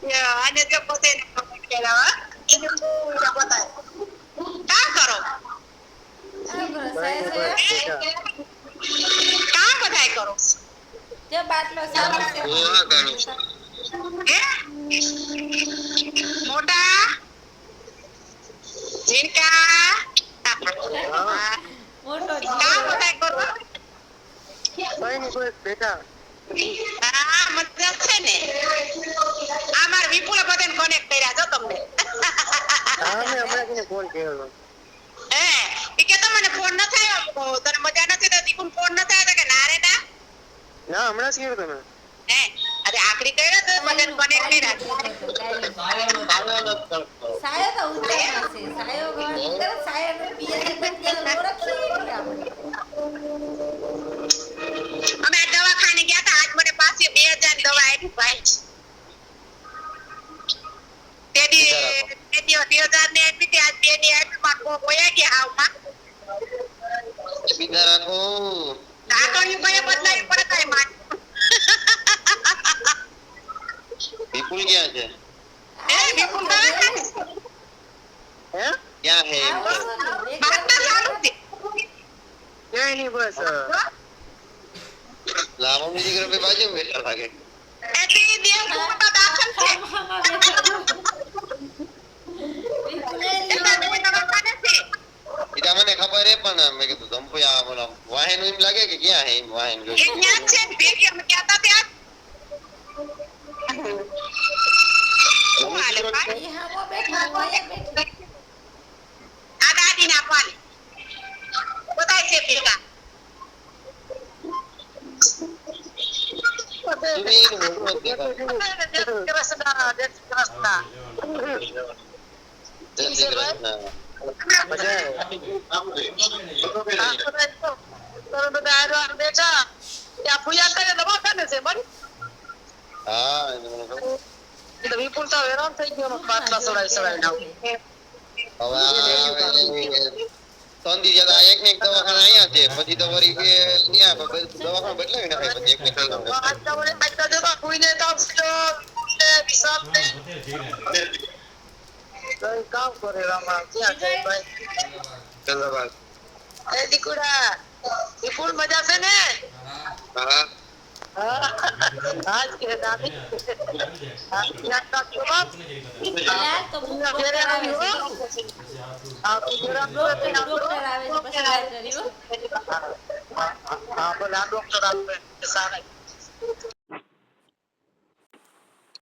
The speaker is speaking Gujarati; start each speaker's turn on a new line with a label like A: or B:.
A: આને જો પોતે કમેન્ટ કર્યા હા એને પૂરા બતાય કા કરો
B: સાહેબ સાહેબ
A: કા બધાય કરો
B: જે બાટલો સાફ છે
A: હે મોટા જીનકા
B: મોટો
A: કા
B: જીગરો
A: બધાય કરો
C: કઈ નઈ બસ બેટા.
A: હા મતલબ છે ને આ માર વિપુલ બધાને કનેક્ટ કર્યા જો તમને
C: હા મેં હમણાં કને ફોન કર્યો.
A: હે ઈ કે મને ફોન ન થાય તને મજા નથી તો દીકુન ફોન ન થાય તો કે ના રે ના
C: ના હમણાં જ કર્યો તમે.
A: હે અરે આખરી કર્યો તો બધાને કનેક્ટ
B: સાયો તો ઊંચામાં છે સાયો ગવાનું કરે સાયો નું પીએસઆઈ બની ગયા તો ઓળખીએ નહીં આપણે
A: અમે આ દવાખાને ગયા તા આજ મને પાછી 2000 ની દવા આપી ભાઈ તેદી 2000 ની આપી તે આજ 2 ની આપી માં કોયા ગયા હાવમાં
D: બીજા રાખો
A: ઢાંકણિયું કઈ બદલાવી પડે કઈ માં
D: વિપુલ ક્યાં છે
A: હે વિપુલ દવાખાને
C: હે
D: ક્યાં હે એમ કહો.
A: બાતના સારું છે
C: કઈ નઈ બસ
D: લાંબો દીકરો ભાઈ બાજુ બેઠા લાગે
A: એટલી દેવ કુટુંબમાં દાખલ છે એટલા દેવ દવાખાને છે
D: ઈટા મને ખબર હે પણ મેં કીધું ધંપુયા બોલા વાહન એમ લાગે કે ક્યાં હે વાહન
A: એ ન્યા છે ને ભેગી અમે ગયા તા ત્યાં શું હાલે ભાઈ
B: એ હામો બેઠો હું અહીંયા બેઠી
A: આ દાદીને આપવાની બધાય છે ભેગા
D: સુની મોટું દેખાય
A: જય શ્રી કૃષ્ણ જય શ્રી કૃષ્ણ
D: જય શ્રી કૃષ્ણ હા એને મને ખબર.
A: વિપુલ તો હેરાન થઈ ગયો પાટલા સડાઈ સડાઈ
D: હવે ત્રણ દી જતા એક ને એક દવાખાના અહીંયા છે પછી તો વળી કે ત્યાં દવાખાના બદલાવી નાખાય પછી એક ને એક
A: કામ કરે રામા ક્યાં જાય ભાઈ
D: ચંદ્રબાદ
A: એ દીકુડા વિપુલ મજા છે ને
D: હા
A: આજ કે દાદી આજ યાદ રાખજો બાપ
B: યાર તો હું ડોક્ટર આવે છે
A: આ ગુજરાત
B: ડોક્ટર આવે છે પછી વાત કરી હો
A: હા બોલ આ ડોક્ટર આપે સારા